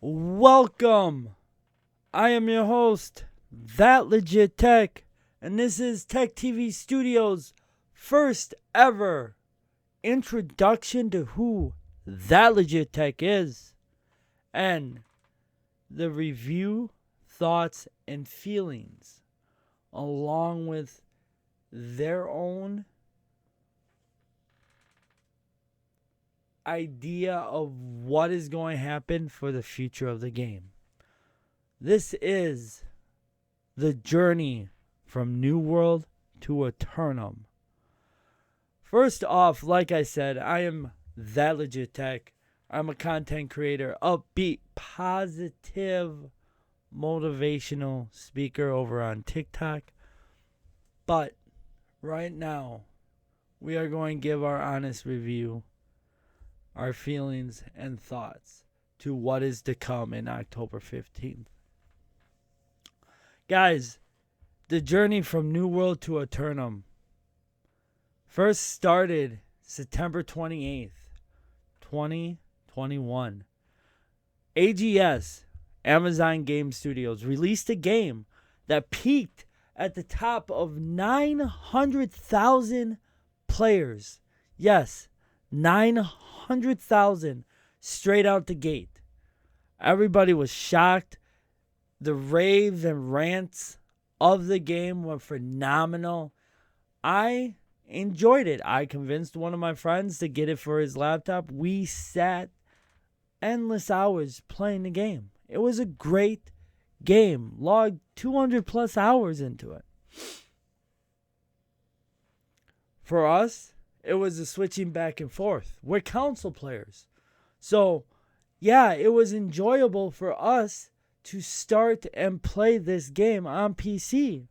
Welcome. I am your host, That Legit Tech, and this is Tech TV Studios' first ever introduction to who That Legit Tech is, and the review, thoughts, and feelings, along with their own idea of what is going to happen for the future of the game. This is the journey from New World to Aeternum. First off, like I said, I am That Legit Tech. I'm a content creator, upbeat, positive, motivational speaker over on TikTok. But right now, we are going to give our honest review, our feelings and thoughts to what is to come in October 15th. Guys, the journey from New World to Aeternum first started September 28th, 2021. AGS, Amazon Game Studios, released a game that peaked at the top of 900,000 players. Yes, 900,000 straight out the gate. Everybody was shocked. The raves and rants of the game were phenomenal. I enjoyed it. I convinced one of my friends to get it for his laptop. We sat endless hours playing the game. It was a great game. Logged 200 plus hours into it. For us, it was a switching back and forth. We're console players. So, yeah, it was enjoyable for us to start and play this game on PC.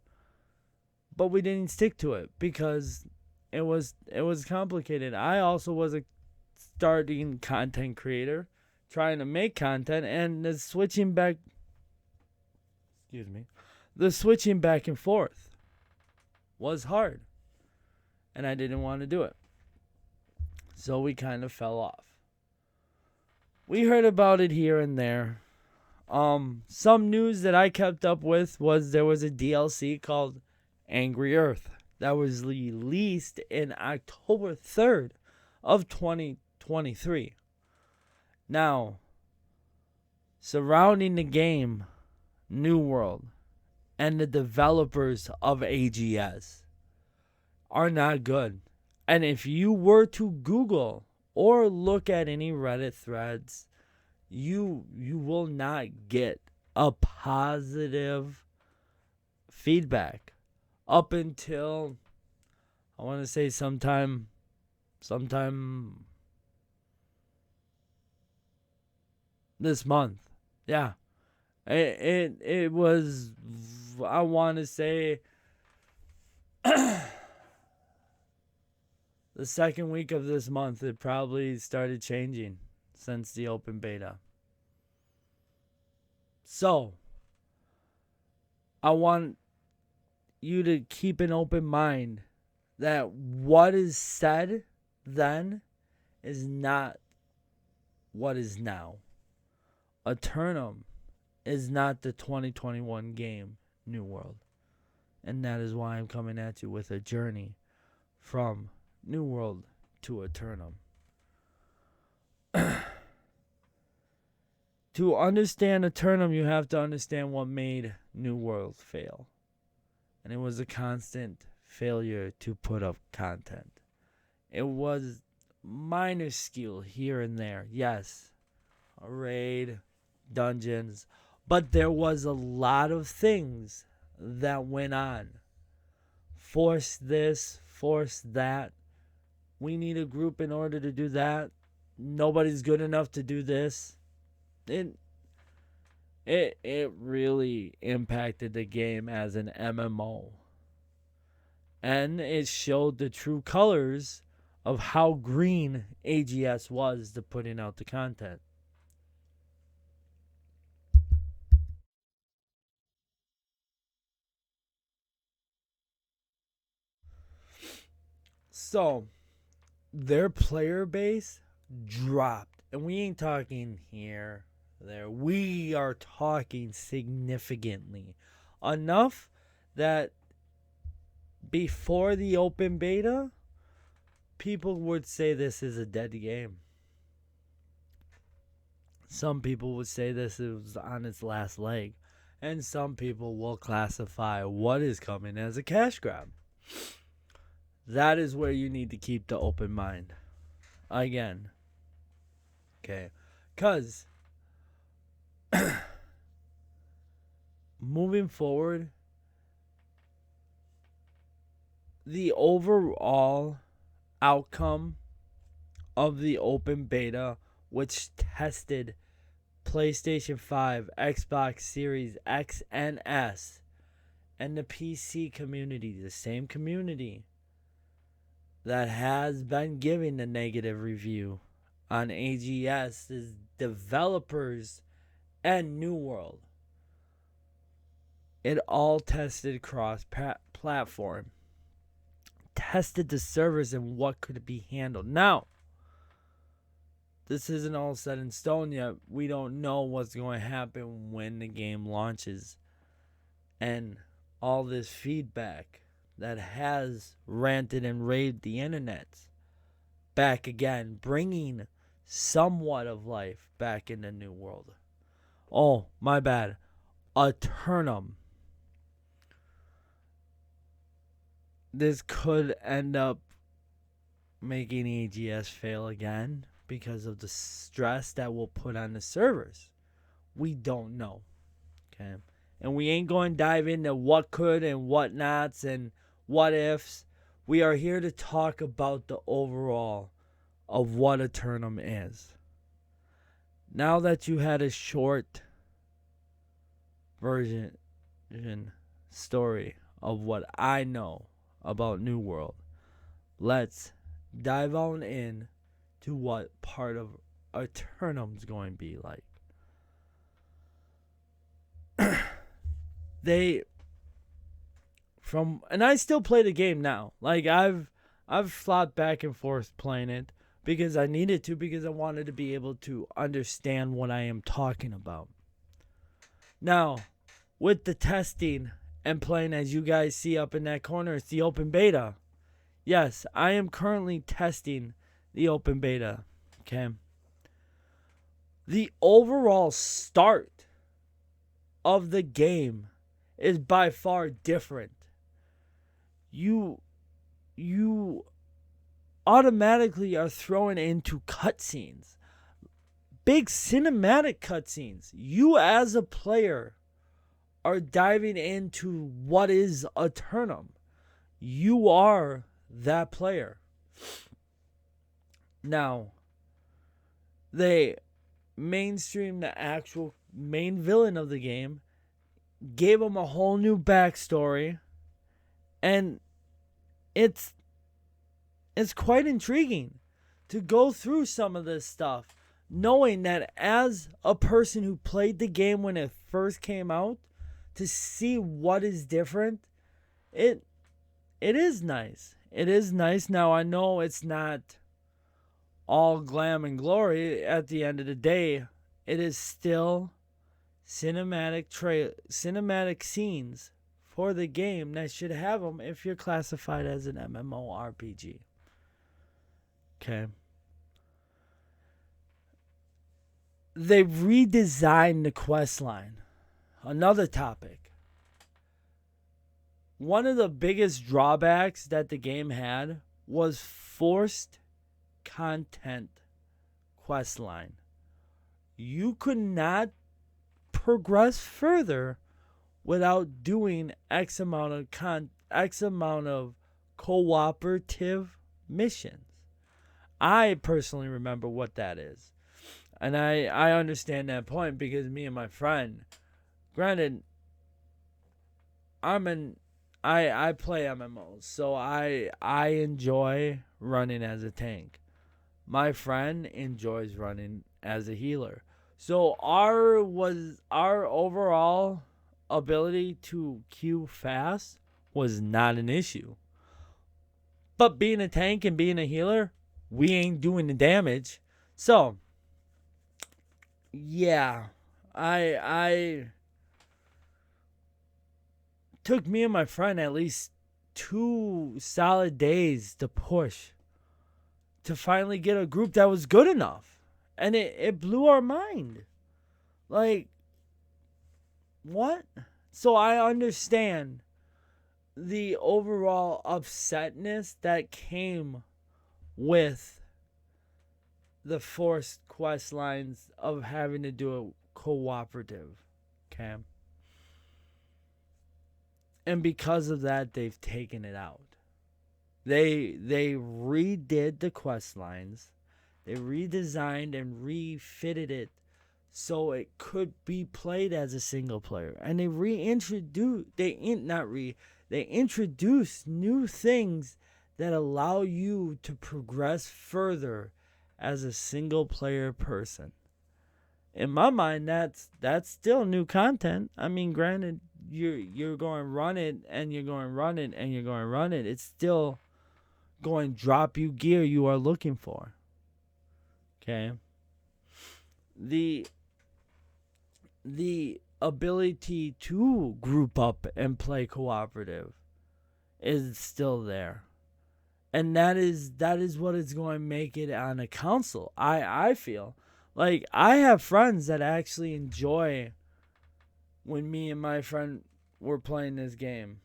But we didn't stick to it because it was complicated. I also was a starting content creator trying to make content, and the switching back and forth was hard. And I didn't want to do it. So we kind of fell off. We heard about it here and there. Some news that I kept up with was there was a DLC called Angry Earth that was released in October 3rd of 2023. Now, surrounding the game, New World, and the developers of AGS are not good. And if you were to Google or look at any Reddit threads, you will not get a positive feedback up until, I want to say sometime this month. Yeah. It was, I want to say, the second week of this month, it probably started changing since the open beta. So, I want you to keep an open mind that what is said then is not what is now. Aeternum is not the 2021 game, New World. And that is why I'm coming at you with a journey from New World to Aeternum. To understand Aeternum, you have to understand what made New World fail. And it was a constant failure to put up content. It was minuscule here and there. Yes, a raid, dungeons. But there was a lot of things that went on. Force this, force that. We need a group in order to do that. Nobody's good enough to do this. It really impacted the game as an MMO. And it showed the true colors of how green AGS was to putting out the content. So, their player base dropped. And we ain't talking here there. We are talking significantly. Enough that before the open beta, people would say this is a dead game. Some people would say this is on its last leg. And some people will classify what is coming as a cash grab. That is where you need to keep the open mind. Again. Okay. Because moving forward, the overall outcome of the open beta, which tested PlayStation 5, Xbox Series X and S, and the PC community, the same community that has been giving a negative review on AGS, is developers and New World. It all tested cross-platform. Tested the servers and what could be handled. Now, this isn't all set in stone yet. We don't know what's going to happen when the game launches. And all this feedback that has ranted and raved the internet back again, bringing somewhat of life back in the New World. Oh, my bad. Aeternum. This could end up making AGS fail again because of the stress that will put on the servers. We don't know. Okay. And we ain't going to dive into what could and what nots and what ifs. We are here to talk about the overall of what Aeternum is. Now that you had a short version story of what I know about New World, let's dive on in to what part of Aeternum's going to be like. And I still play the game now. Like I've flopped back and forth playing it because I needed to, because I wanted to be able to understand what I am talking about. Now, with the testing and playing, as you guys see up in that corner, it's the open beta. Yes, I am currently testing the open beta. Okay. The overall start of the game is by far different. You automatically are thrown into cutscenes. Big cinematic cutscenes. You as a player are diving into what is Aeternum. You are that player. Now, they mainstreamed the actual main villain of the game, gave him a whole new backstory, and it's quite intriguing to go through some of this stuff, knowing that as a person who played the game when it first came out, to see what is different, it is nice. It is nice. Now, I know it's not all glam and glory. At the end of the day, it is still cinematic scenes for the game that should have them if you're classified as an MMORPG. Okay. They've redesigned the quest line. Another topic. One of the biggest drawbacks that the game had was forced content quest line. You could not progress further without doing X amount of cooperative missions. I personally remember what that is. And I understand that point because me and my friend, granted, I play MMOs, so I enjoy running as a tank. My friend enjoys running as a healer. So our overall ability to queue fast was not an issue. But being a tank and being a healer, we ain't doing the damage. So yeah, I took me and my friend at least 2 solid days to push to finally get a group that was good enough. And it blew our mind. Like, what? So I understand the overall upsetness that came with the forced quest lines of having to do a cooperative. Okay. And because of that, they've taken it out. They redid the quest lines. They redesigned and refitted it so it could be played as a single player. And they reintroduced they introduced new things that allow you to progress further as a single player person. In my mind, that's still new content. I mean, granted, you're going to run it and you're going to run it and you're going to run it. It's still going to drop you gear you are looking for. Okay. The ability to group up and play cooperative is still there. And that is what is going to make it on a console. I feel like I have friends that actually enjoy when me and my friend were playing this game.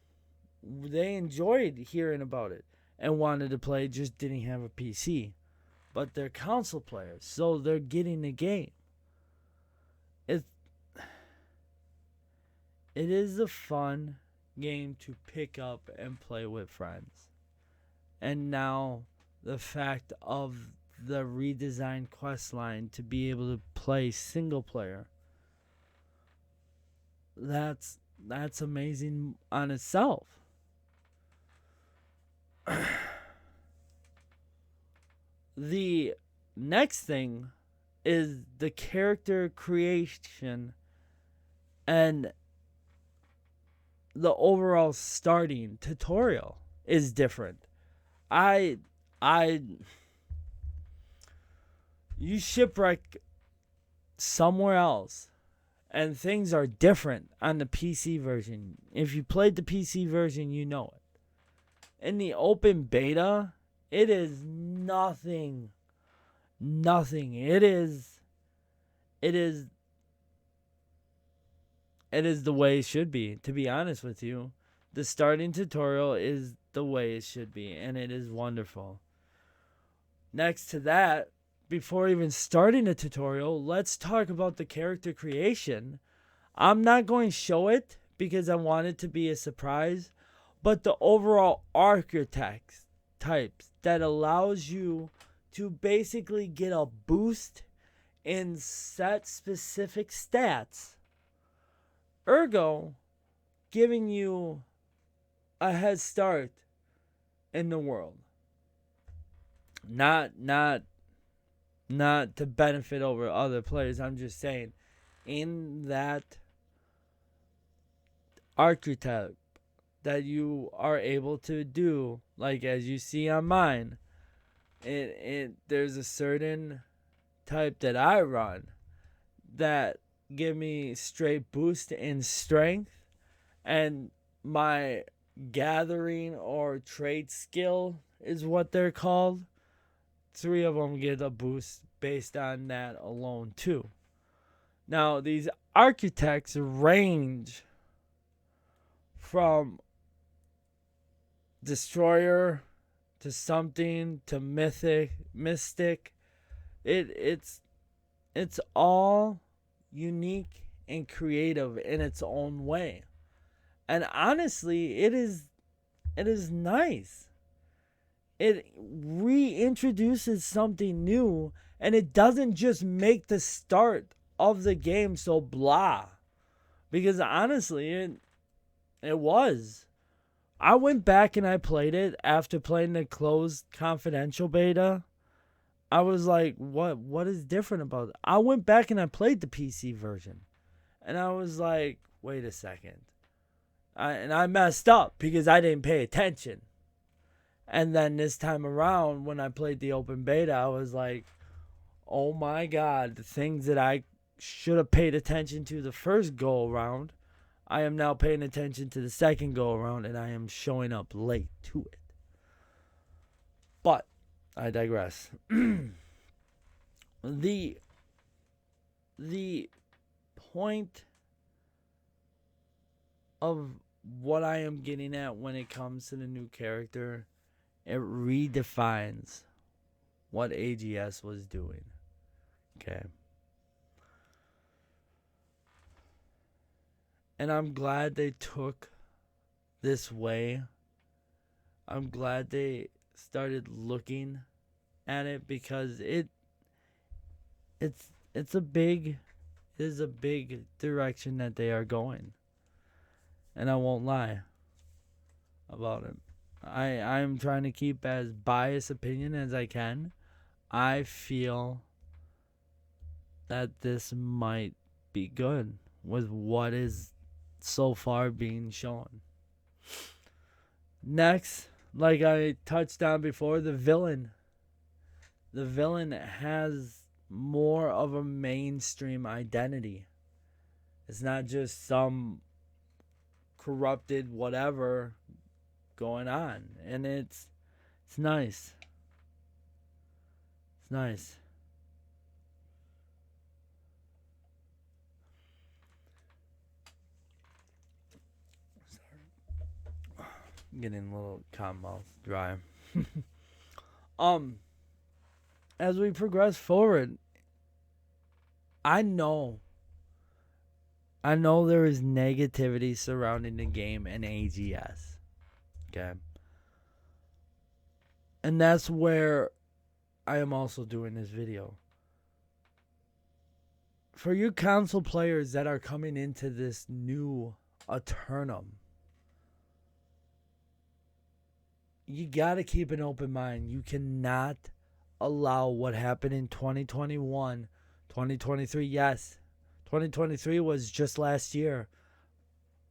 They enjoyed hearing about it and wanted to play, just didn't have a PC. But they're console players, so they're getting the game. It is a fun game to pick up and play with friends. And now the fact of the redesigned quest line to be able to play single player, that's amazing on itself. The next thing is the character creation and the overall starting tutorial is different. I you shipwreck somewhere else and things are different on the PC version. If you played the PC version, you know it. In the open beta, it is nothing. It is the way it should be, to be honest with you. The starting tutorial is the way it should be, and it is wonderful. Next to that, before even starting the tutorial, let's talk about the character creation. I'm not going to show it because I want it to be a surprise, but the overall architect types that allows you to basically get a boost in set specific stats, ergo giving you a head start in the world. Not to benefit over other players. I'm just saying, in that archetype that you are able to do, like as you see on mine, there's a certain type that I run that give me straight boost in strength, and my gathering or trade skill is what they're called. 3 of them get a boost based on that alone too. Now these architects range from destroyer to something to mystic. It's all unique and creative in its own way. And honestly, it is nice. It reintroduces something new, and it doesn't just make the start of the game so blah. Because honestly, it was. I went back and I played it after playing the closed confidential beta. I was like, what is different about it? I went back and I played the PC version. And I was like, wait a second. I messed up because I didn't pay attention. And then this time around, when I played the open beta, I was like, oh my God, the things that I should have paid attention to the first go around, I am now paying attention to the second go around, and I am showing up late to it. But I digress. the point of what I am getting at when it comes to the new character, it redefines what AGS was doing. Okay. And I'm glad they took this way. I'm glad they started looking at it, because it's a big direction that they are going. And I won't lie about it. I'm trying to keep as biased opinion as I can. I feel that this might be good with what is so far being shown. Next, like I touched on before, the villain. The villain has more of a mainstream identity. It's not just some corrupted whatever going on. And it's nice. It's nice. Getting a little cotton mouth dry. As we progress forward, I know there is negativity surrounding the game and AGS. Okay. And that's where I am also doing this video. For you console players that are coming into this new Aeternum, you got to keep an open mind. You cannot allow what happened in 2021, 2023. Yes, 2023 was just last year.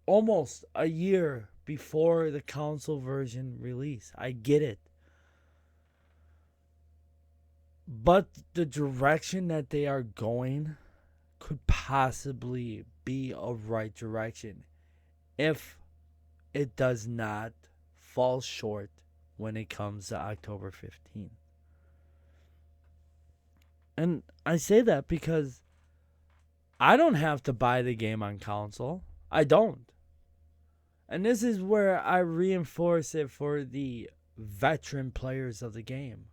Almost a year before the console version release. I get it. But the direction that they are going could possibly be a right direction if it does not fall short when it comes to October 15th. And I say that because I don't have to buy the game on console. I don't. And this is where I reinforce it for the veteran players of the game.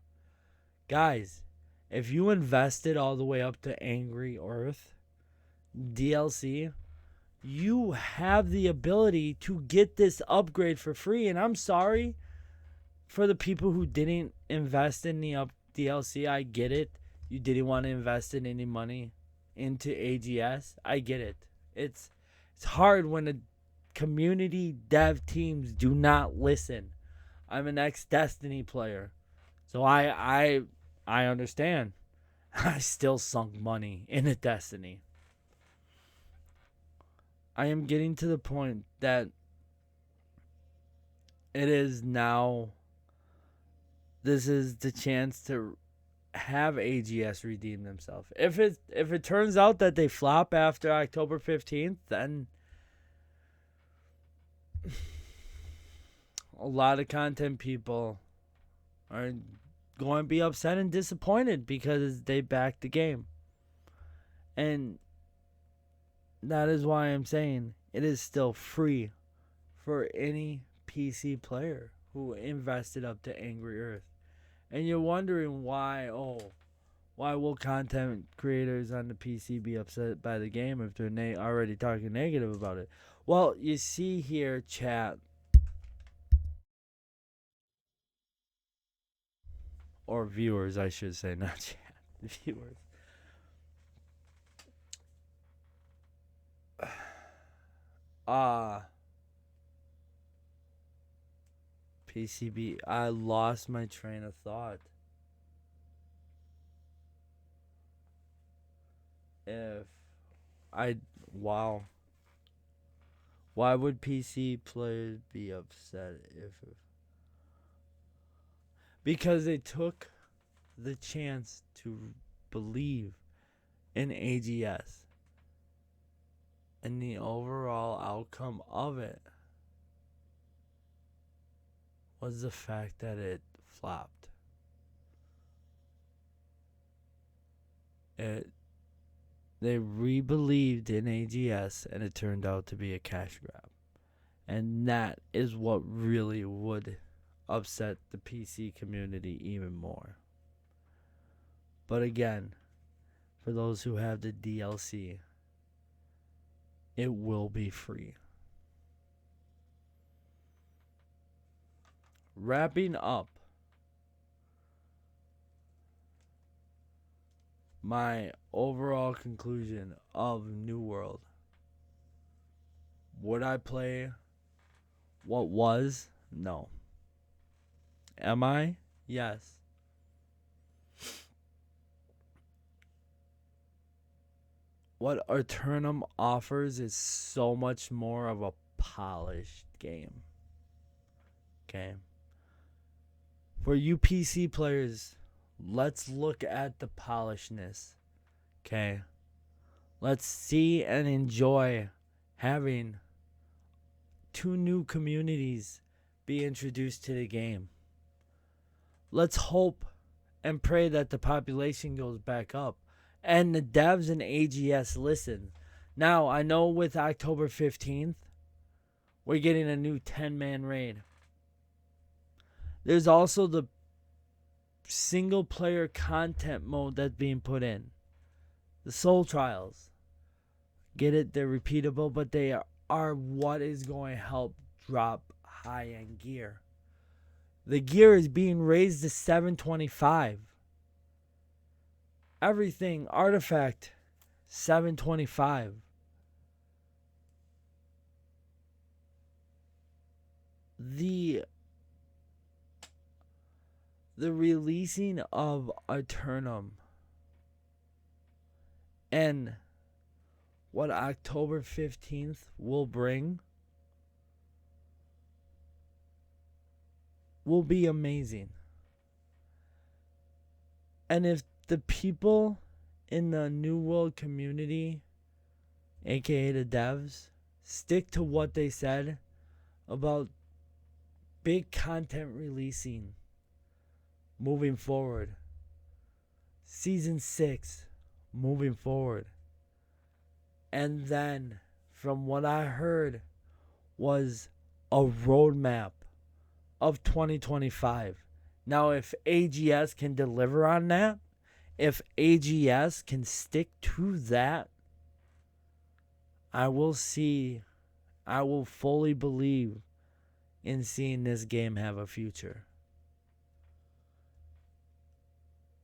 Guys, if you invested all the way up to Angry Earth DLC, you have the ability to get this upgrade for free. And I'm sorry for the people who didn't invest in the DLC. I get it. You didn't want to invest in any money into AGS. I get it. It's hard when the community dev teams do not listen. I'm an ex-Destiny player, so I understand. I still sunk money in a Destiny. I am getting to the point that it is now, this is the chance to have AGS redeem themselves. If it turns out that they flop after October 15th, then a lot of content people are going to be upset and disappointed because they backed the game. And that is why I'm saying it is still free for any PC player who invested up to Angry Earth. And you're wondering why will content creators on the PC be upset by the game if they're already talking negative about it? Well, you see here, chat, or viewers, I should say, not chat, viewers. PCB, I lost my train of thought. Wow. Why would PC players be upset if... Because they took the chance to believe in AGS. And the overall outcome of it was the fact that it flopped. They re-believed in AGS and it turned out to be a cash grab. And that is what really would upset the PC community even more. But again, for those who have the DLC, it will be free. Wrapping up my overall conclusion of New World. Would I play what was? No. Am I? Yes. What Aeternum offers is so much more of a polished game. Okay. For you PC players, let's look at the polishedness. Okay. Let's see and enjoy having 2 new communities be introduced to the game. Let's hope and pray that the population goes back up and the devs and AGS listen. Now, I know with October 15th, we're getting a new 10-man raid. There's also the single player content mode that's being put in. The soul trials. Get it? They're repeatable, but they are what is going to help drop high-end gear. The gear is being raised to 725. Everything, artifact, 725. The releasing of Aeternum and what October 15th will bring will be amazing. And if the people in the New World community, aka the devs, stick to what they said about big content releasing moving forward, Season 6 moving forward, and then from what I heard was a roadmap of 2025. Now, if AGS can deliver on that, if AGS can stick to that, I will fully believe in seeing this game have a future.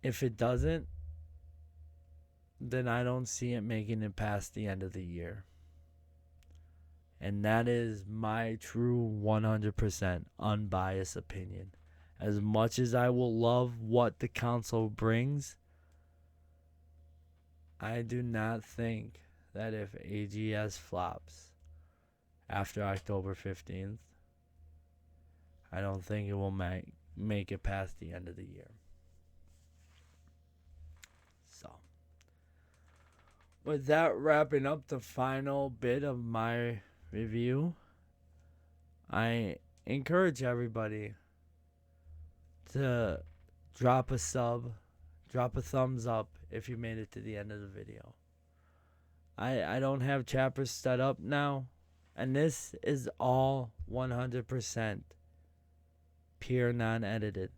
If it doesn't, then I don't see it making it past the end of the year. And that is my true 100% unbiased opinion. As much as I will love what the console brings, I do not think that if AGS flops after October 15th, I don't think it will make it past the end of the year. So, with that wrapping up the final bit of my review, I encourage everybody to drop a sub, drop a thumbs up if you made it to the end of the video. I don't have chapters set up now, and this is all 100% pure non-edited.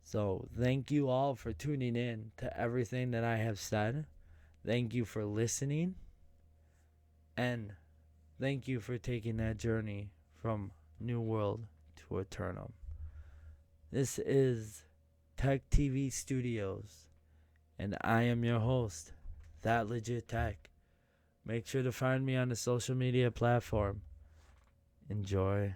So thank you all for tuning in to everything that I have said. Thank you for listening, and thank you for taking that journey from New World to Aeternum. This is Tech TV Studios, and I am your host, That Legit Tech. Make sure to find me on the social media platform. Enjoy.